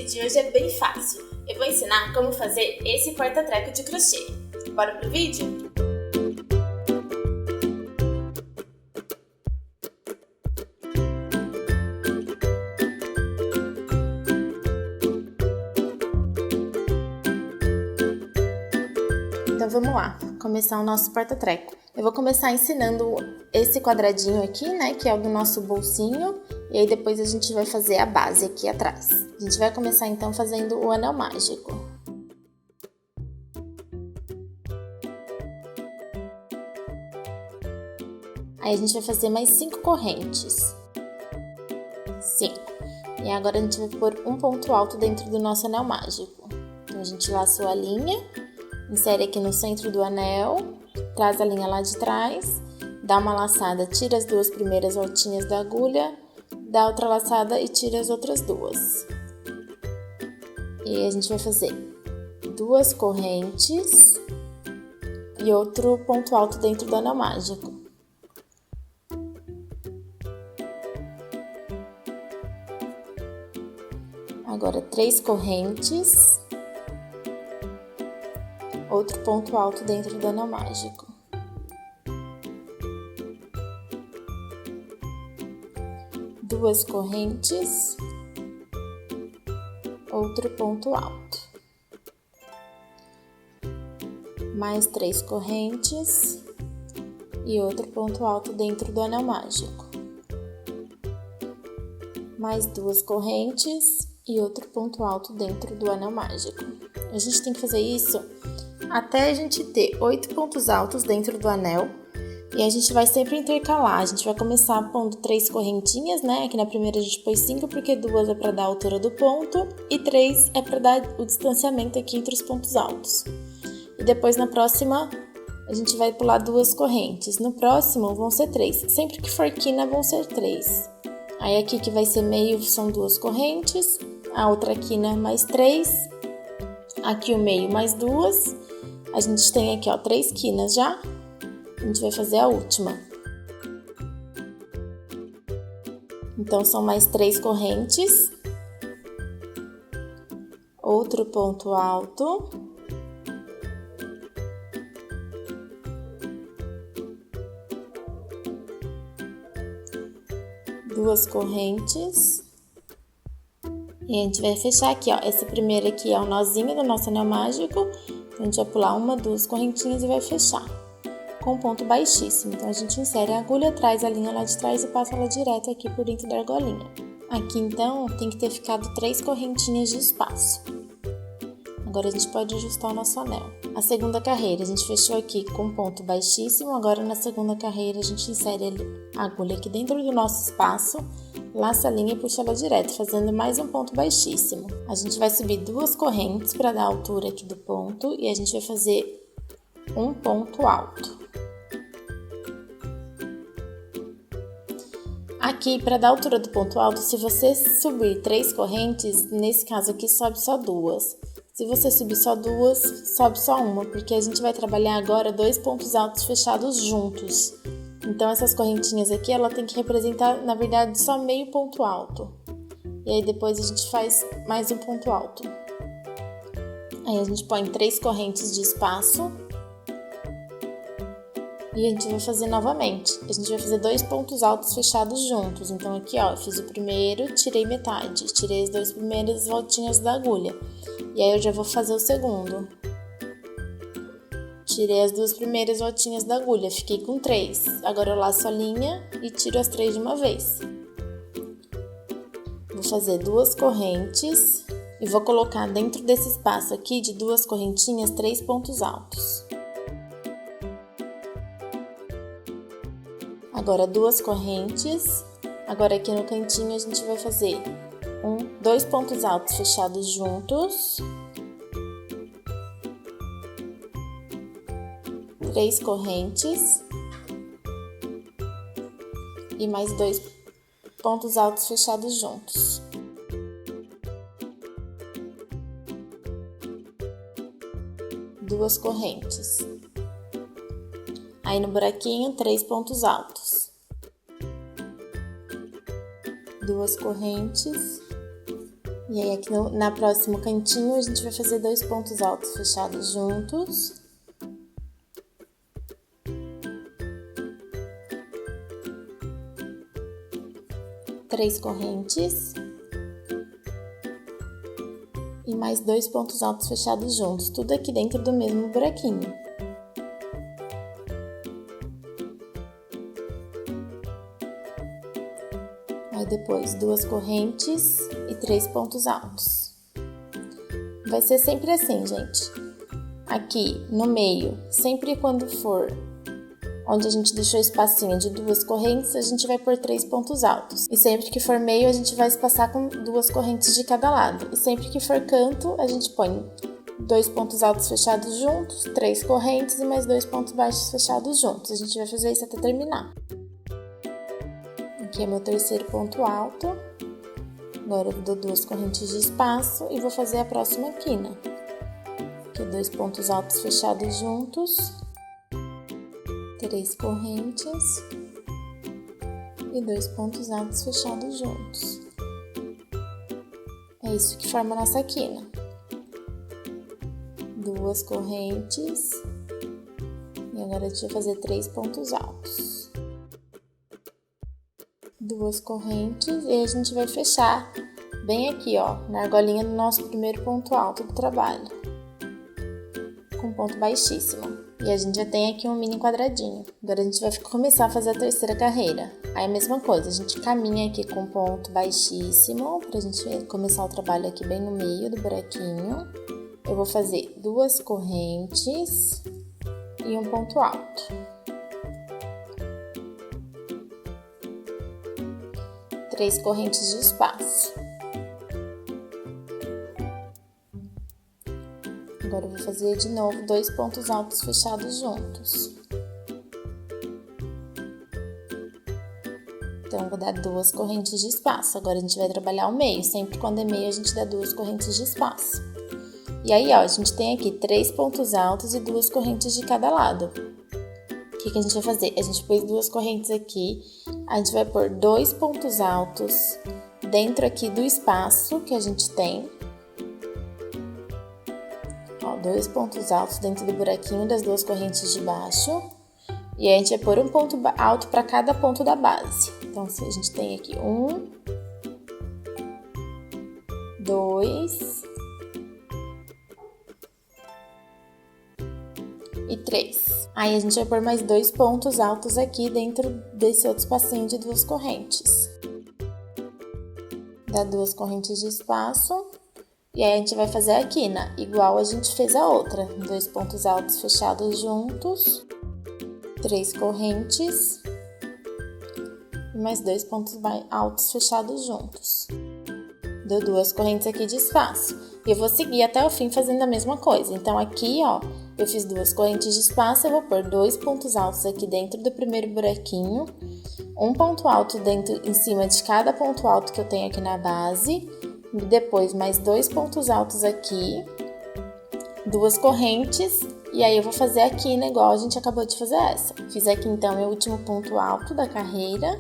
vídeo de hoje é bem fácil. Eu vou ensinar como fazer esse porta-treco de crochê. Bora pro vídeo? Então vamos lá, começar o nosso porta-treco. Eu vou começar ensinando esse quadradinho aqui, né, que é o do nosso bolsinho, e aí depois a gente vai fazer a base aqui atrás. A gente vai começar então fazendo o anel mágico. Aí a gente vai fazer mais 5 correntes. 5. E agora a gente vai pôr um ponto alto dentro do nosso anel mágico. Então a gente laçou a linha, insere aqui no centro do anel, traz a linha lá de trás, dá uma laçada, tira as 2 primeiras voltinhas da agulha, dá outra laçada e tira as outras 2. E aí a gente vai fazer 2 correntes e outro ponto alto dentro do anel mágico. Agora 3 correntes, outro ponto alto dentro do anel mágico. Duas correntes, outro ponto alto. Mais 3 correntes e outro ponto alto dentro do anel mágico. Mais 2 correntes e outro ponto alto dentro do anel mágico. A gente tem que fazer isso até a gente ter 8 pontos altos dentro do anel. E a gente vai sempre intercalar, a gente vai começar pondo 3 correntinhas, né? Aqui na primeira a gente pôs 5 porque 2 é para dar a altura do ponto e 3 é para dar o distanciamento aqui entre os pontos altos. E depois na próxima a gente vai pular 2 correntes, no próximo vão ser 3, sempre que for quina vão ser 3. Aí aqui que vai ser meio são 2 correntes, a outra quina mais 3, aqui o meio mais 2, a gente tem aqui ó 3 quinas já. A gente vai fazer a última. Então, são mais 3 correntes. Outro ponto alto. Duas correntes. E a gente vai fechar aqui, ó. Esse primeiro aqui é o nozinho do nosso anel mágico. Então, a gente vai pular 1, 2 correntinhas e vai fechar com um ponto baixíssimo. Então a gente insere a agulha, traz a linha lá de trás e passa ela direto aqui por dentro da argolinha. Aqui então tem que ter ficado 3 correntinhas de espaço. Agora a gente pode ajustar o nosso anel. A segunda carreira a gente fechou aqui com um ponto baixíssimo, agora na segunda carreira a gente insere a agulha aqui dentro do nosso espaço, laça a linha e puxa ela direto, fazendo mais um ponto baixíssimo. A gente vai subir 2 correntes para dar a altura aqui do ponto e a gente vai fazer um ponto alto. Aqui, para dar a altura do ponto alto, se você subir 3 correntes, nesse caso aqui sobe só 2. Se você subir só 2, sobe só 1, porque a gente vai trabalhar agora 2 pontos altos fechados juntos. Então, essas correntinhas aqui, ela tem que representar, na verdade, só meio ponto alto. E aí, depois a gente faz mais um ponto alto. Aí, a gente põe 3 correntes de espaço. E a gente vai fazer novamente. A gente vai fazer 2 pontos altos fechados juntos. Então, aqui, ó, eu fiz o primeiro, tirei metade. Tirei as 2 primeiras voltinhas da agulha. E aí, eu já vou fazer o segundo. Tirei as 2 primeiras voltinhas da agulha. Fiquei com 3. Agora, eu laço a linha e tiro as 3 de uma vez. Vou fazer 2 correntes. E vou colocar dentro desse espaço aqui de 2 correntinhas 3 pontos altos. Agora 2 correntes, agora aqui no cantinho a gente vai fazer 2 pontos altos fechados juntos, 3 correntes e mais 2 pontos altos fechados juntos. Duas correntes. Aí no buraquinho, 3 pontos altos. 2 correntes E aí aqui na próximo cantinho a gente vai fazer 2 pontos altos fechados juntos. Três correntes. E mais 2 pontos altos fechados juntos, tudo aqui dentro do mesmo buraquinho. Aí depois 2 correntes e 3 pontos altos. Vai ser sempre assim, gente. Aqui no meio, sempre quando for onde a gente deixou espacinho de 2 correntes, a gente vai pôr 3 pontos altos. E sempre que for meio, a gente vai espaçar com 2 correntes de cada lado. E sempre que for canto, a gente põe 2 pontos altos fechados juntos, 3 correntes e mais 2 pontos baixos fechados juntos. A gente vai fazer isso até terminar. Aqui é meu terceiro ponto alto. Agora eu dou 2 correntes de espaço e vou fazer a próxima quina. Aqui 2 pontos altos fechados juntos. 3 correntes e 2 pontos altos fechados juntos. É isso que forma a nossa quina. 2 correntes e agora a gente vai fazer 3 pontos altos. 2 correntes e aí a gente vai fechar bem aqui, ó, na argolinha do nosso primeiro ponto alto do trabalho, com ponto baixíssimo. E a gente já tem aqui um mini quadradinho. Agora a gente vai começar a fazer a terceira carreira. Aí a mesma coisa, a gente caminha aqui com ponto baixíssimo, pra gente começar o trabalho aqui bem no meio do buraquinho. Eu vou fazer 2 correntes e um ponto alto. 3 correntes de espaço. Agora eu vou fazer de novo 2 pontos altos fechados juntos. Então, eu vou dar 2 correntes de espaço. Agora a gente vai trabalhar o meio. Sempre quando é meio, a gente dá 2 correntes de espaço. E aí, ó, a gente tem aqui 3 pontos altos e 2 correntes de cada lado. O que a gente vai fazer? A gente pôs 2 correntes aqui. A gente vai pôr 2 pontos altos dentro aqui do espaço que a gente tem. 2 pontos altos dentro do buraquinho das 2 correntes de baixo. E aí a gente vai pôr um ponto alto para cada ponto da base. Então, a gente tem aqui 1, 2 e 3. Aí a gente vai pôr mais 2 pontos altos aqui dentro desse outro espacinho de 2 correntes. Dá 2 correntes de espaço. E aí a gente vai fazer a quina, igual a gente fez a outra. 2 pontos altos fechados juntos, 3 correntes e mais 2 pontos altos fechados juntos. Deu 2 correntes aqui de espaço. E eu vou seguir até o fim fazendo a mesma coisa. Então aqui, ó, eu fiz 2 correntes de espaço, eu vou pôr 2 pontos altos aqui dentro do primeiro buraquinho, um ponto alto em cima de cada ponto alto que eu tenho aqui na base. E depois mais 2 pontos altos aqui, 2 correntes, e aí eu vou fazer a quina igual a gente acabou de fazer essa. Fiz aqui então meu último ponto alto da carreira,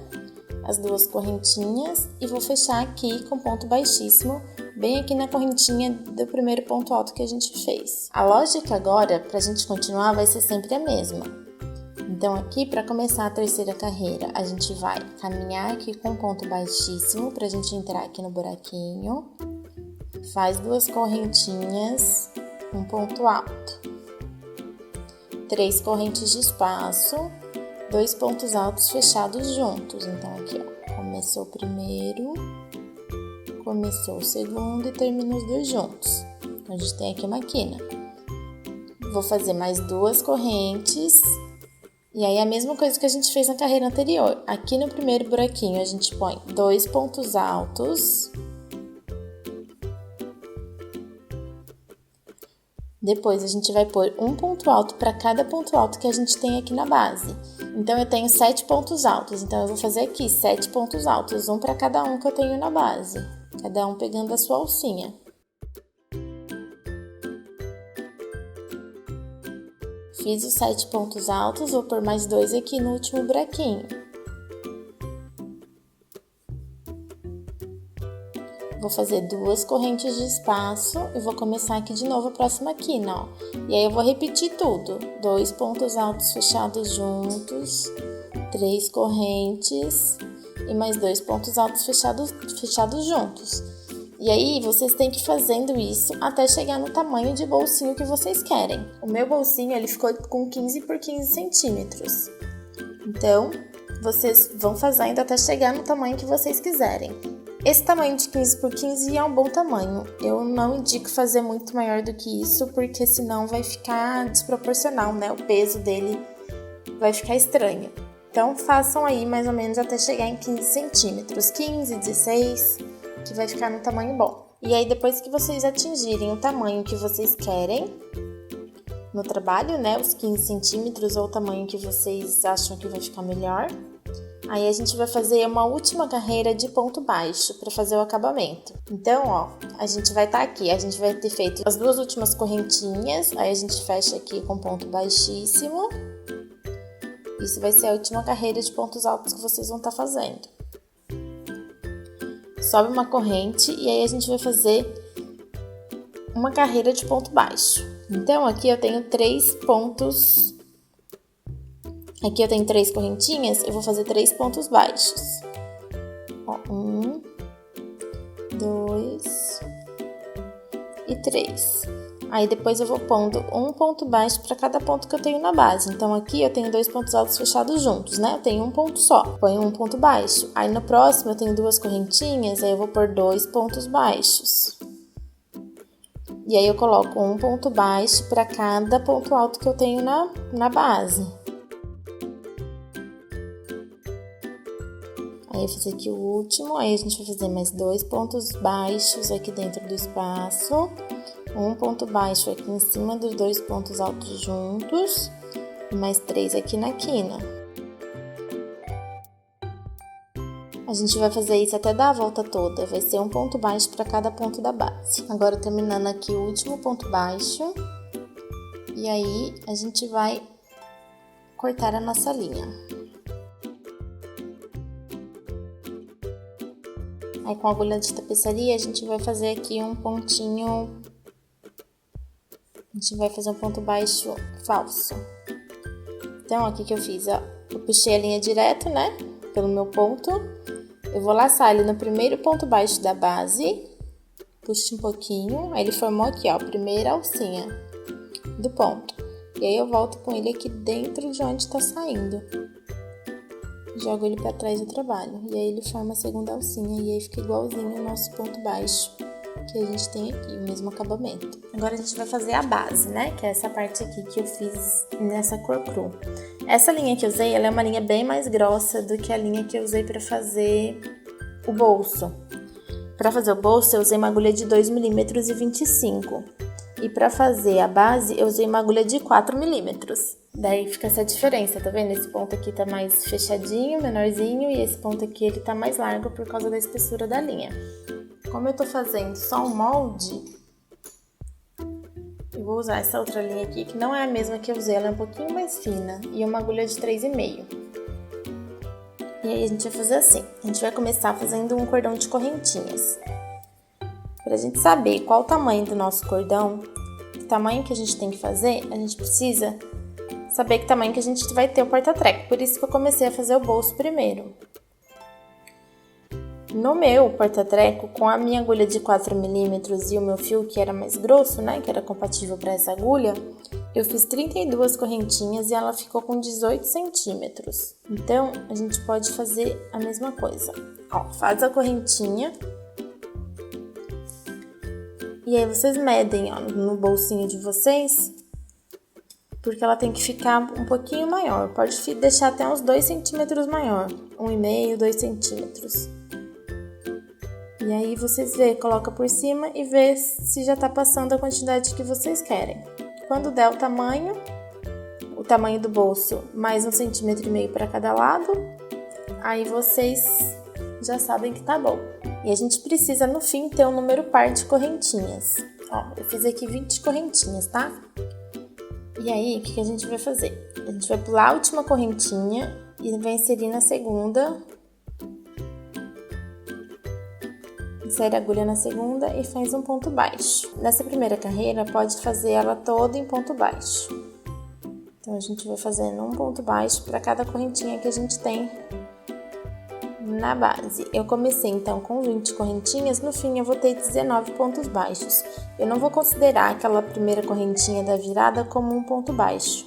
as 2 correntinhas, e vou fechar aqui com ponto baixíssimo, bem aqui na correntinha do primeiro ponto alto que a gente fez. A lógica agora, pra gente continuar, vai ser sempre a mesma. Então, aqui, para começar a terceira carreira, a gente vai caminhar aqui com ponto baixíssimo pra gente entrar aqui no buraquinho. Faz 2 correntinhas, um ponto alto. 3 correntes de espaço, 2 pontos altos fechados juntos. Então, aqui, ó, começou o primeiro, começou o segundo e termina os 2 juntos. Então, a gente tem aqui uma quina. Vou fazer mais 2 correntes. E aí, a mesma coisa que a gente fez na carreira anterior. Aqui no primeiro buraquinho, a gente põe 2 pontos altos. Depois, a gente vai pôr um ponto alto para cada ponto alto que a gente tem aqui na base. Então, eu tenho 7 pontos altos. Então, eu vou fazer aqui 7 pontos altos, um para cada um que eu tenho na base. Cada um pegando a sua alcinha. Fiz os 7 pontos altos, vou pôr mais 2 aqui no último buraquinho. vou fazer 2 correntes de espaço e vou começar aqui de novo a próxima quina, ó. E aí eu vou repetir tudo. 2 pontos altos fechados juntos, 3 correntes e mais 2 pontos altos fechados juntos. E aí, vocês têm que ir fazendo isso até chegar no tamanho de bolsinho que vocês querem. O meu bolsinho, ele ficou com 15 por 15 centímetros. Então, vocês vão fazendo até chegar no tamanho que vocês quiserem. Esse tamanho de 15 por 15 é um bom tamanho. Eu não indico fazer muito maior do que isso, porque senão vai ficar desproporcional, né? O peso dele vai ficar estranho. Então, façam aí mais ou menos até chegar em 15 centímetros. 15, 16... que vai ficar no tamanho bom. E aí, depois que vocês atingirem o tamanho que vocês querem no trabalho, né, os 15 centímetros ou o tamanho que vocês acham que vai ficar melhor, aí a gente vai fazer uma última carreira de ponto baixo para fazer o acabamento. Então, ó, a gente vai estar aqui, a gente vai ter feito as 2 últimas correntinhas, aí a gente fecha aqui com ponto baixíssimo. Isso vai ser a última carreira de pontos altos que vocês vão estar fazendo. Sobe uma corrente e aí a gente vai fazer uma carreira de ponto baixo. Então, aqui eu tenho 3 pontos. Aqui eu tenho 3 correntinhas, eu vou fazer 3 pontos baixos. Ó, 1, 2 e 3. Aí depois eu vou pondo um ponto baixo para cada ponto que eu tenho na base. Então aqui eu tenho 2 pontos altos fechados juntos, né? Eu tenho um ponto só, ponho um ponto baixo. Aí no próximo eu tenho 2 correntinhas, aí eu vou pôr 2 pontos baixos. E aí eu coloco um ponto baixo para cada ponto alto que eu tenho na base. Aí eu fiz aqui o último, aí a gente vai fazer mais 2 pontos baixos aqui dentro do espaço. Um ponto baixo aqui em cima dos 2 pontos altos juntos e mais 3 aqui na quina. A gente vai fazer isso até dar a volta toda, vai ser um ponto baixo para cada ponto da base. Agora terminando aqui o último ponto baixo, e aí a gente vai cortar a nossa linha. Aí com a agulha de tapeçaria a gente vai fazer aqui um pontinho. A gente vai fazer um ponto baixo falso. Então, aqui que eu fiz, ó. Eu puxei a linha direto, né? Pelo meu ponto. Eu vou laçar ele no primeiro ponto baixo da base. Puxo um pouquinho. Aí ele formou aqui, ó, a primeira alcinha do ponto. E aí eu volto com ele aqui dentro de onde tá saindo. Jogo ele pra trás do trabalho. E aí ele forma a segunda alcinha. E aí fica igualzinho o nosso ponto baixo que a gente tem aqui, o mesmo acabamento. Agora a gente vai fazer a base, né? Que é essa parte aqui que eu fiz nessa cor cru. Essa linha que eu usei, ela é uma linha bem mais grossa do que a linha que eu usei para fazer o bolso. Para fazer o bolso, eu usei uma agulha de 2,25 mm. E para fazer a base, eu usei uma agulha de 4 mm. Daí fica essa diferença, tá vendo? Esse ponto aqui tá mais fechadinho, menorzinho, e esse ponto aqui ele tá mais largo por causa da espessura da linha. Como eu tô fazendo só um molde, eu vou usar essa outra linha aqui, que não é a mesma que eu usei, ela é um pouquinho mais fina, e uma agulha de 3,5. E aí a gente vai fazer assim, a gente vai começar fazendo um cordão de correntinhas. Pra gente saber qual o tamanho do nosso cordão, o tamanho que a gente tem que fazer, a gente precisa saber que tamanho que a gente vai ter o porta-treco. Por isso que eu comecei a fazer o bolso primeiro. No meu porta-treco, com a minha agulha de 4 mm e o meu fio que era mais grosso, né, que era compatível para essa agulha, eu fiz 32 correntinhas e ela ficou com 18 centímetros. Então, a gente pode fazer a mesma coisa. Ó, faz a correntinha. E aí vocês medem, ó, no bolsinho de vocês, porque ela tem que ficar um pouquinho maior. Pode deixar até uns 2 centímetros maior, 1,5, 2 centímetros. E aí vocês coloca por cima e vê se já tá passando a quantidade que vocês querem. Quando der o tamanho do bolso, mais 1,5 centímetro para cada lado, aí vocês já sabem que tá bom. E a gente precisa, no fim, ter um número par de correntinhas. Ó, eu fiz aqui 20 correntinhas, tá? E aí, o que a gente vai fazer? A gente vai pular a última correntinha e vai inserir na segunda. insere a agulha na segunda e faz um ponto baixo. Nessa primeira carreira, pode fazer ela toda em ponto baixo. Então, a gente vai fazendo um ponto baixo para cada correntinha que a gente tem na base. Eu comecei então com 20 correntinhas, no fim eu vou ter 19 pontos baixos. Eu não vou considerar aquela primeira correntinha da virada como um ponto baixo.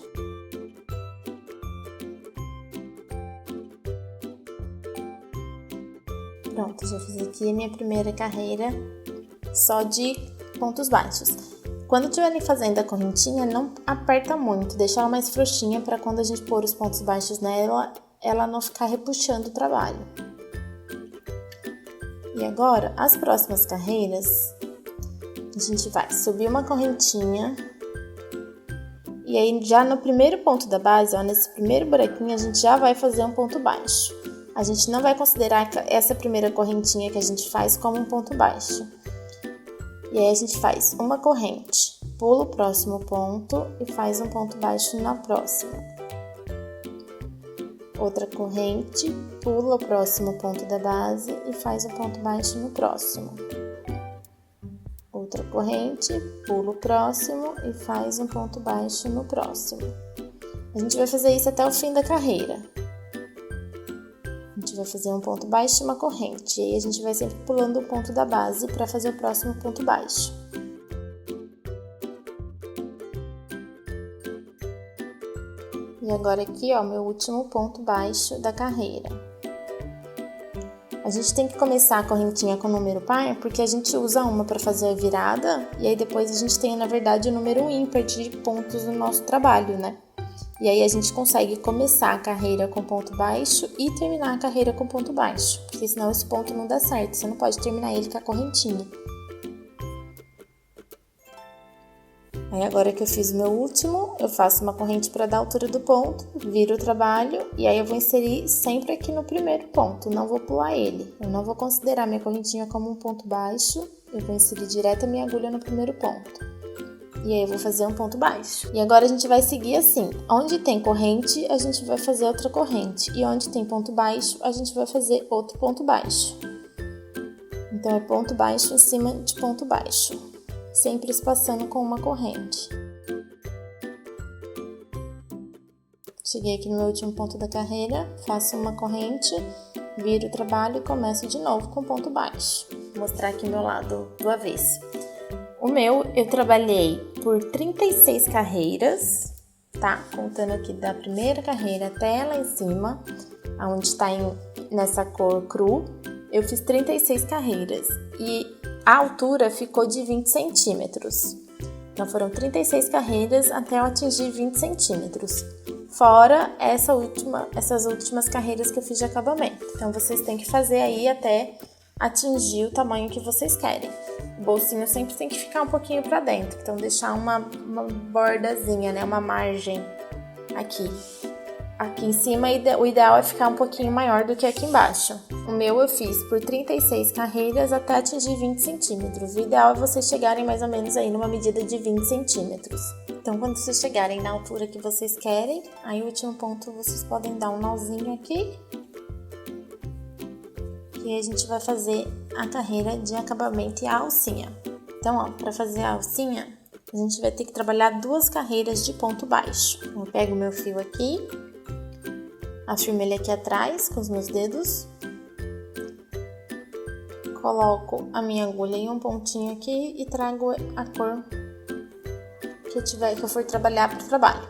Pronto, já fiz aqui a minha primeira carreira só de pontos baixos. Quando estiverem fazendo a correntinha, não aperta muito, deixa ela mais frouxinha para quando a gente pôr os pontos baixos nela, ela não ficar repuxando o trabalho. E agora, as próximas carreiras, a gente vai subir uma correntinha e aí já no primeiro ponto da base, ó, nesse primeiro buraquinho, a gente já vai fazer um ponto baixo. A gente não vai considerar essa primeira correntinha que a gente faz como um ponto baixo. E aí a gente faz uma corrente, pula o próximo ponto e faz um ponto baixo na próxima. Outra corrente, pula o próximo ponto da base e faz um ponto baixo no próximo. Outra corrente, pula o próximo e faz um ponto baixo no próximo. A gente vai fazer isso até o fim da carreira. A gente vai fazer um ponto baixo e uma corrente. E aí a gente vai sempre pulando o ponto da base para fazer o próximo ponto baixo. E agora aqui, ó, meu último ponto baixo da carreira. A gente tem que começar a correntinha com o número par, porque a gente usa uma para fazer a virada, e aí depois a gente tem, na verdade, o número ímpar de pontos no nosso trabalho, né? E aí a gente consegue começar a carreira com ponto baixo e terminar a carreira com ponto baixo, porque senão esse ponto não dá certo, você não pode terminar ele com a correntinha. Aí agora que eu fiz o meu último, eu faço uma corrente para dar a altura do ponto, viro o trabalho e aí eu vou inserir sempre aqui no primeiro ponto, não vou pular ele. Eu não vou considerar minha correntinha como um ponto baixo, eu vou inserir direto a minha agulha no primeiro ponto. E aí eu vou fazer um ponto baixo. E agora a gente vai seguir assim, onde tem corrente, a gente vai fazer outra corrente. E onde tem ponto baixo, a gente vai fazer outro ponto baixo. Então é ponto baixo em cima de ponto baixo, sempre espaçando com uma corrente. Cheguei aqui no meu último ponto da carreira, faço uma corrente, viro o trabalho e começo de novo com ponto baixo. Vou mostrar aqui o meu lado do avesso. O meu, eu trabalhei por 36 carreiras, tá? Contando aqui da primeira carreira até lá em cima, onde tá nessa cor cru, eu fiz 36 carreiras e a altura ficou de 20 centímetros. Então, foram 36 carreiras até eu atingir 20 centímetros. Fora essas últimas carreiras que eu fiz de acabamento. Então, vocês têm que fazer aí até atingir o tamanho que vocês querem. O bolsinho sempre tem que ficar um pouquinho para dentro. Então, deixar uma bordazinha, né? Uma margem aqui. Aqui em cima, o ideal é ficar um pouquinho maior do que aqui embaixo. O meu eu fiz por 36 carreiras até atingir 20 centímetros. O ideal é vocês chegarem mais ou menos aí numa medida de 20 centímetros. Então, quando vocês chegarem na altura que vocês querem, aí o último ponto vocês podem dar um nozinho aqui. E aí a gente vai fazer a carreira de acabamento e a alcinha. Então, ó, para fazer a alcinha, a gente vai ter que trabalhar 2 carreiras de ponto baixo. Eu pego o meu fio aqui, afirmo ele aqui atrás com os meus dedos, coloco a minha agulha em um pontinho aqui e trago a cor que eu for trabalhar para o trabalho.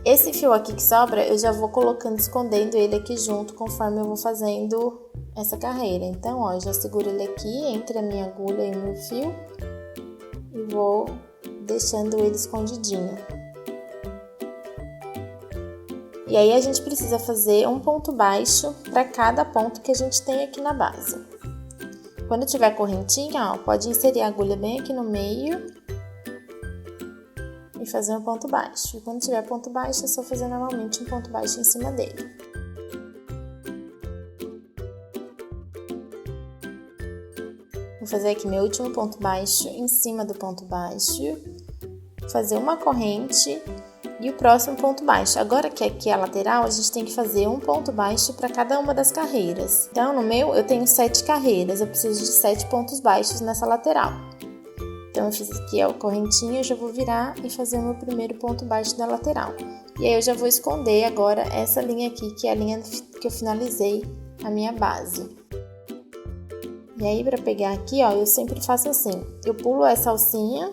Esse fio aqui que sobra, eu já vou colocando, escondendo ele aqui junto conforme eu vou fazendo essa carreira. Então, ó, eu já seguro ele aqui entre a minha agulha e o meu fio e vou deixando ele escondidinho. E aí a gente precisa fazer um ponto baixo para cada ponto que a gente tem aqui na base. Quando tiver correntinha, ó, pode inserir a agulha bem aqui no meio e fazer um ponto baixo. E quando tiver ponto baixo, é só fazer normalmente um ponto baixo em cima dele. Vou fazer aqui meu último ponto baixo em cima do ponto baixo, fazer uma corrente, e o próximo ponto baixo. Agora que aqui é a lateral, a gente tem que fazer um ponto baixo para cada uma das carreiras. Então, no meu, eu tenho 7 carreiras, eu preciso de 7 pontos baixos nessa lateral. Então, eu fiz aqui a correntinha, eu já vou virar e fazer o meu primeiro ponto baixo da lateral. E aí, eu já vou esconder agora essa linha aqui, que é a linha que eu finalizei a minha base. E aí, para pegar aqui, ó, eu sempre faço assim. Eu pulo essa alcinha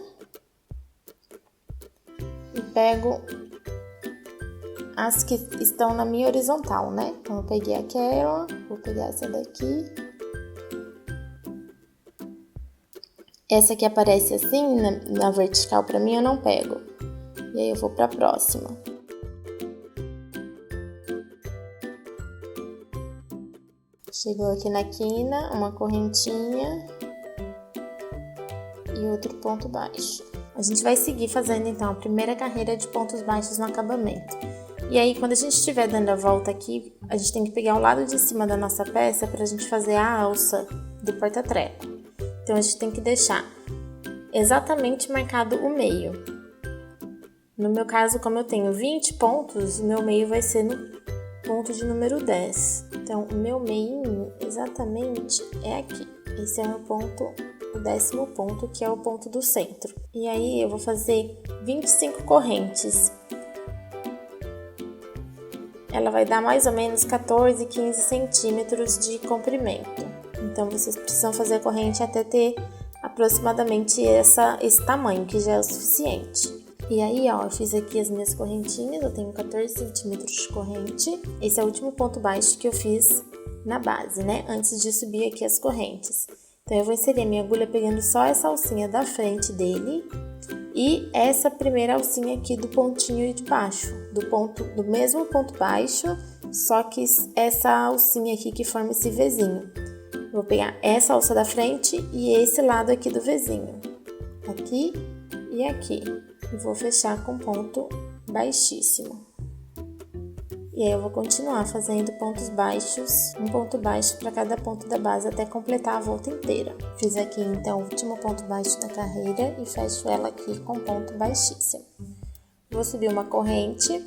e pego as que estão na minha horizontal, né? Então, eu peguei aquela, vou pegar essa daqui. Essa que aparece assim, na vertical, pra mim, eu não pego. E aí, eu vou pra próxima. Chegou aqui na quina, uma correntinha e outro ponto baixo. A gente vai seguir fazendo, então, a primeira carreira de pontos baixos no acabamento. E aí, quando a gente estiver dando a volta aqui, a gente tem que pegar o lado de cima da nossa peça pra gente fazer a alça do porta-treco. Então, a gente tem que deixar exatamente marcado o meio. No meu caso, como eu tenho 20 pontos, o meu meio vai ser no ponto de número 10. Então, o meu meio exatamente é aqui. Esse é o meu ponto, o 10º ponto, que é o ponto do centro. E aí, eu vou fazer 25 correntes. Ela vai dar mais ou menos 14, 15 centímetros de comprimento. Então, vocês precisam fazer a corrente até ter aproximadamente esse tamanho, que já é o suficiente. E aí, ó, eu fiz aqui as minhas correntinhas, eu tenho 14 centímetros de corrente. Esse é o último ponto baixo que eu fiz na base, né? Antes de subir aqui as correntes. Então, eu vou inserir a minha agulha pegando só essa alcinha da frente dele e essa primeira alcinha aqui do pontinho de baixo, do mesmo ponto baixo, só que essa alcinha aqui que forma esse Vzinho. Eu vou pegar essa alça da frente e esse lado aqui do Vzinho, aqui e aqui. E vou fechar com ponto baixíssimo. E aí eu vou continuar fazendo pontos baixos, um ponto baixo para cada ponto da base até completar a volta inteira. Fiz aqui então o último ponto baixo da carreira e fecho ela aqui com ponto baixíssimo. Vou subir uma corrente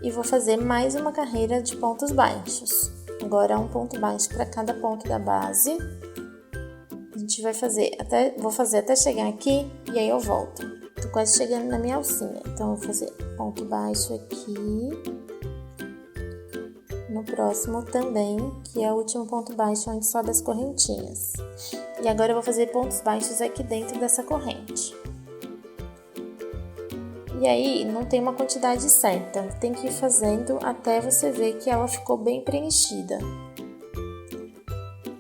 e vou fazer mais uma carreira de pontos baixos. Agora um ponto baixo para cada ponto da base. A gente vai fazer vou fazer até chegar aqui e aí eu volto. Tô quase chegando na minha alcinha, então eu vou fazer ponto baixo aqui, no próximo também, que é o último ponto baixo onde sobe as correntinhas. E agora eu vou fazer pontos baixos aqui dentro dessa corrente. E aí, não tem uma quantidade certa, tem que ir fazendo até você ver que ela ficou bem preenchida.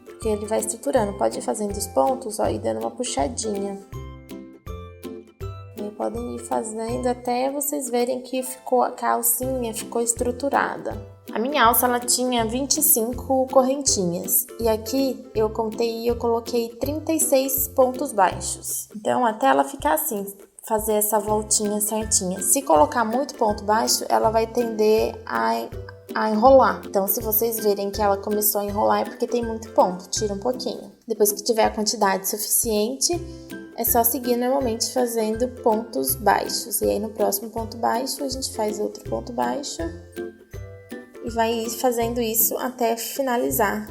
Porque ele vai estruturando, pode ir fazendo os pontos, ó, e dando uma puxadinha. Podem ir fazendo até vocês verem que a alcinha ficou estruturada. A minha alça, ela tinha 25 correntinhas. E aqui eu contei e eu coloquei 36 pontos baixos. Então, até ela ficar assim, fazer essa voltinha certinha. Se colocar muito ponto baixo, ela vai tender a enrolar. Então, se vocês verem que ela começou a enrolar, é porque tem muito ponto. Tira um pouquinho. Depois que tiver a quantidade suficiente, é só seguir normalmente fazendo pontos baixos. E aí, no próximo ponto baixo, a gente faz outro ponto baixo. E vai fazendo isso até finalizar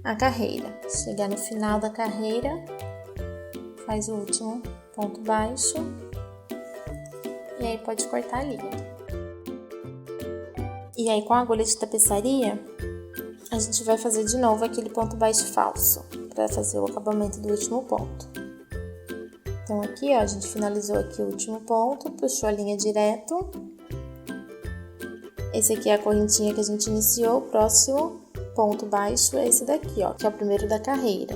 a carreira. Chegar no final da carreira, faz o último ponto baixo. E aí, pode cortar a linha. E aí, com a agulha de tapeçaria, a gente vai fazer de novo aquele ponto baixo falso, para fazer o acabamento do último ponto. Então, aqui, ó, a gente finalizou aqui o último ponto, puxou a linha direto. Esse aqui é a correntinha que a gente iniciou, o próximo ponto baixo é esse daqui, ó, que é o primeiro da carreira.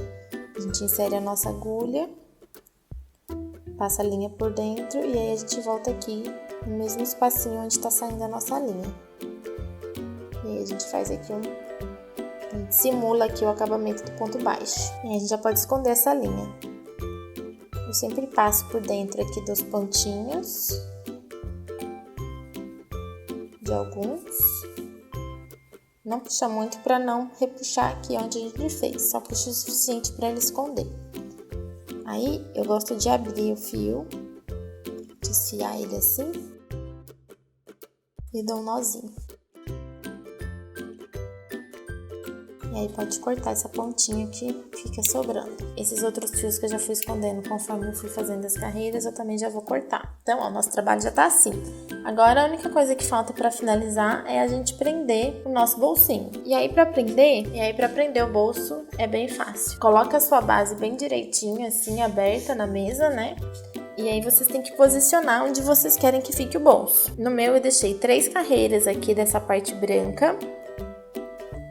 A gente insere a nossa agulha, passa a linha por dentro e aí a gente volta aqui no mesmo espacinho onde tá saindo a nossa linha. E aí a gente faz aqui a gente simula aqui o acabamento do ponto baixo. E aí a gente já pode esconder essa linha. Eu sempre passo por dentro aqui dos pontinhos de alguns. Não puxa muito para não repuxar aqui onde a gente fez, só puxa o suficiente para ele esconder. Aí eu gosto de abrir o fio, desfiar ele assim e dou um nozinho. E aí pode cortar essa pontinha que fica sobrando. Esses outros fios que eu já fui escondendo conforme eu fui fazendo as carreiras, eu também já vou cortar. Então, ó, nosso trabalho já tá assim. Agora, a única coisa que falta pra finalizar é a gente prender o nosso bolsinho. E aí, pra prender o bolso é bem fácil. Coloca a sua base bem direitinho, assim, aberta na mesa, né? E aí vocês têm que posicionar onde vocês querem que fique o bolso. No meu, eu deixei 3 carreiras aqui dessa parte branca.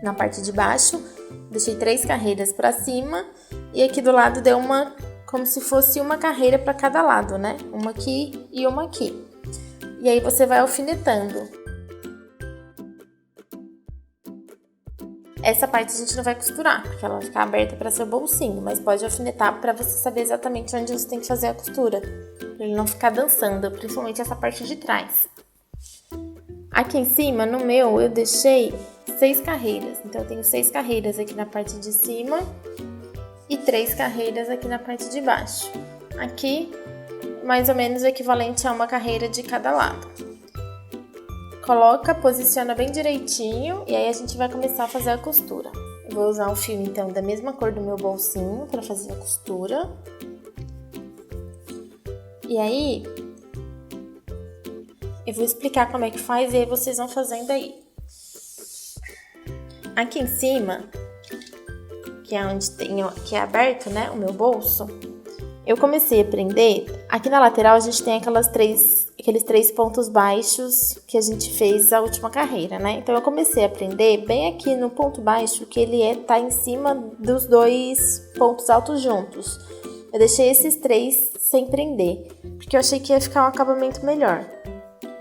Na parte de baixo, deixei 3 carreiras para cima e aqui do lado deu como se fosse uma carreira para cada lado, né? Uma aqui e uma aqui. E aí você vai alfinetando. Essa parte a gente não vai costurar, porque ela vai ficar aberta para seu bolsinho, mas pode alfinetar para você saber exatamente onde você tem que fazer a costura, para ele não ficar dançando, principalmente essa parte de trás. Aqui em cima, no meu, eu deixei 6 carreiras. Então, eu tenho 6 carreiras aqui na parte de cima e 3 carreiras aqui na parte de baixo. Aqui, mais ou menos o equivalente a uma carreira de cada lado. Coloca, posiciona bem direitinho e aí a gente vai começar a fazer a costura. Eu vou usar um fio, então, da mesma cor do meu bolsinho para fazer a costura. E aí, eu vou explicar como é que faz e aí vocês vão fazendo aí. Aqui em cima, que é onde que é aberto, né, o meu bolso, eu comecei a prender. Aqui na lateral a gente tem aqueles 3 pontos baixos que a gente fez a última carreira, né? Então eu comecei a prender bem aqui no ponto baixo, que ele tá em cima dos 2 pontos altos juntos. Eu deixei esses 3 sem prender, porque eu achei que ia ficar um acabamento melhor.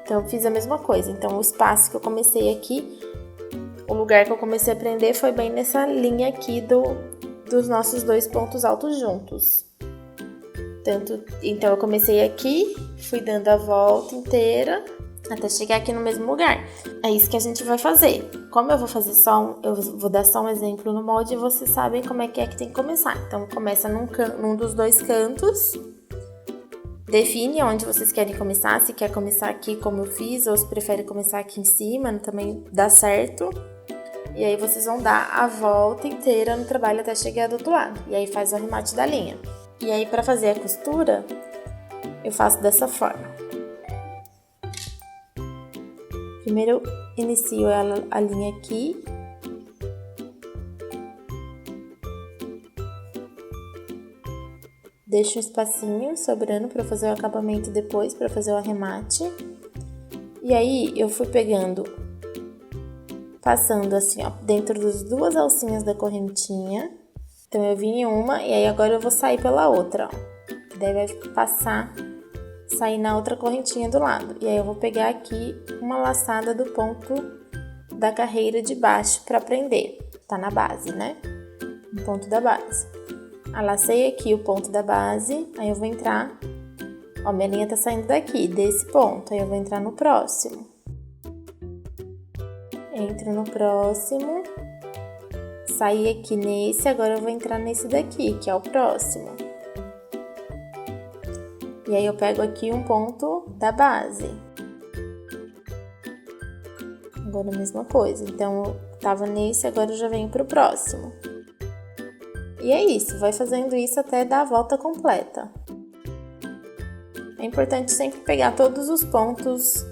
Então eu fiz a mesma coisa. Então o espaço que eu comecei aqui, o lugar que eu comecei a prender foi bem nessa linha aqui dos nossos 2 pontos altos juntos. Então eu comecei aqui, fui dando a volta inteira até chegar aqui no mesmo lugar. É isso que a gente vai fazer. Como eu vou fazer eu vou dar só um exemplo no molde e vocês sabem como é que tem que começar. Então começa num dos 2 cantos. Define onde vocês querem começar, se quer começar aqui como eu fiz, ou se prefere começar aqui em cima, também dá certo. E aí vocês vão dar a volta inteira no trabalho até chegar do outro lado. E aí faz o arremate da linha. E aí para fazer a costura, eu faço dessa forma. Primeiro eu inicio a linha aqui. Deixo um espacinho sobrando para fazer o acabamento depois, para fazer o arremate. E aí, eu fui passando assim, ó, dentro das 2 alcinhas da correntinha. Então, eu vim em uma e aí agora eu vou sair pela outra, ó. Daí vai sair na outra correntinha do lado. E aí, eu vou pegar aqui uma laçada do ponto da carreira de baixo para prender. Tá na base, né? No ponto da base. Alacei aqui o ponto da base, aí eu vou entrar, ó, minha linha tá saindo daqui, desse ponto, aí eu vou entrar no próximo. Entro no próximo, saí aqui nesse, agora eu vou entrar nesse daqui, que é o próximo. E aí eu pego aqui um ponto da base. Agora a mesma coisa, então eu tava nesse, agora eu já venho pro próximo. E é isso, vai fazendo isso até dar a volta completa. É importante sempre pegar todos os pontos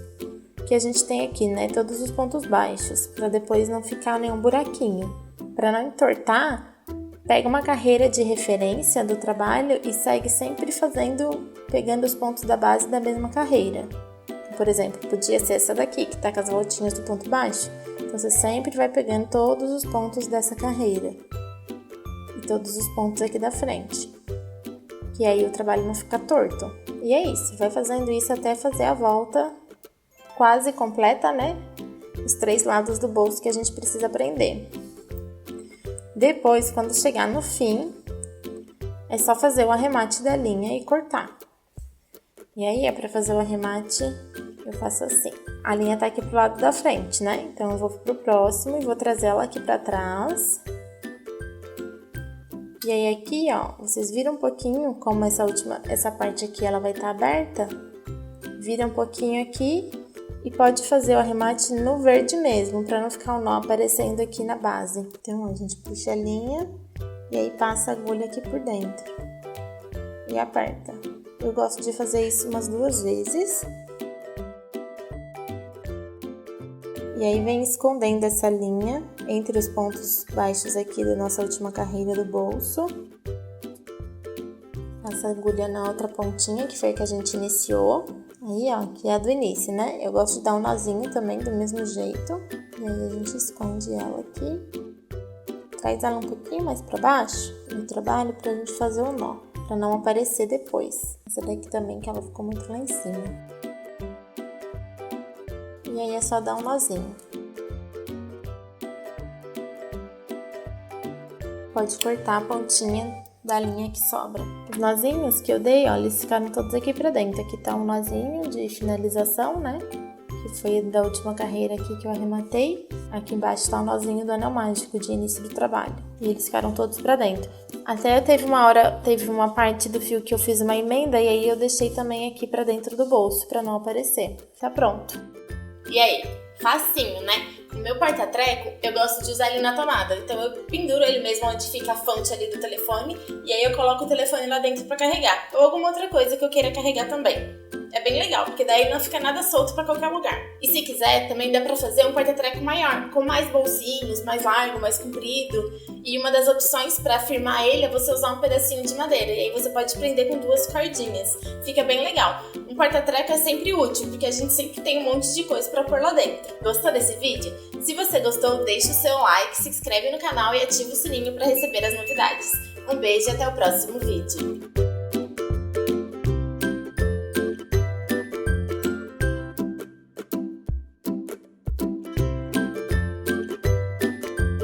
que a gente tem aqui, né? Todos os pontos baixos, para depois não ficar nenhum buraquinho. Para não entortar, pega uma carreira de referência do trabalho e segue sempre pegando os pontos da base da mesma carreira. Por exemplo, podia ser essa daqui, que tá com as voltinhas do ponto baixo. Então, você sempre vai pegando todos os pontos dessa carreira. Todos os pontos aqui da frente, que aí o trabalho não fica torto. E é isso, vai fazendo isso até fazer a volta quase completa, né? Os 3 lados do bolso que a gente precisa prender. Depois, quando chegar no fim, é só fazer o arremate da linha e cortar. E aí, para fazer o arremate, eu faço assim. A linha tá aqui pro lado da frente, né? Então, eu vou pro próximo e vou trazer ela aqui pra trás. E aí aqui, ó, vocês viram um pouquinho como essa parte aqui ela vai estar aberta? Vira um pouquinho aqui E pode fazer o arremate no verde mesmo, para não ficar o nó aparecendo aqui na base. Então, a gente puxa a linha e aí passa a agulha aqui por dentro. E aperta. Eu gosto de fazer isso umas 2 vezes. E aí vem escondendo essa linha entre os pontos baixos aqui da nossa última carreira do bolso. Passa a agulha na outra pontinha, que foi a que a gente iniciou. Aí, ó, que é a do início, né? Eu gosto de dar um nozinho também, do mesmo jeito. E aí a gente esconde ela aqui. Traz ela um pouquinho mais pra baixo no trabalho pra gente fazer o nó, pra não aparecer depois. Essa daqui também, que ela ficou muito lá em cima. E aí é só dar um nozinho. Pode cortar a pontinha da linha que sobra. Os nozinhos que eu dei, ó, eles ficaram todos aqui pra dentro. Aqui tá um nozinho de finalização, né? Que foi da última carreira aqui que eu arrematei. Aqui embaixo tá um nozinho do anel mágico de início do trabalho. E eles ficaram todos pra dentro. Até teve uma parte do fio que eu fiz uma emenda e aí eu deixei também aqui pra dentro do bolso, pra não aparecer. Tá pronto. E aí? Facinho, né? O meu porta-treco, eu gosto de usar ele na tomada. Então eu penduro ele mesmo onde fica a fonte ali do telefone. E aí eu coloco o telefone lá dentro pra carregar. Ou alguma outra coisa que eu queira carregar também. É bem legal, porque daí não fica nada solto pra qualquer lugar. E se quiser, também dá pra fazer um porta-treco maior, com mais bolsinhos, mais largo, mais comprido. E uma das opções pra firmar ele é você usar um pedacinho de madeira. E aí você pode prender com 2 cordinhas. Fica bem legal. Um porta-treco é sempre útil, porque a gente sempre tem um monte de coisa pra pôr lá dentro. Gostou desse vídeo? Se você gostou, deixa o seu like, se inscreve no canal e ativa o sininho pra receber as novidades. Um beijo e até o próximo vídeo.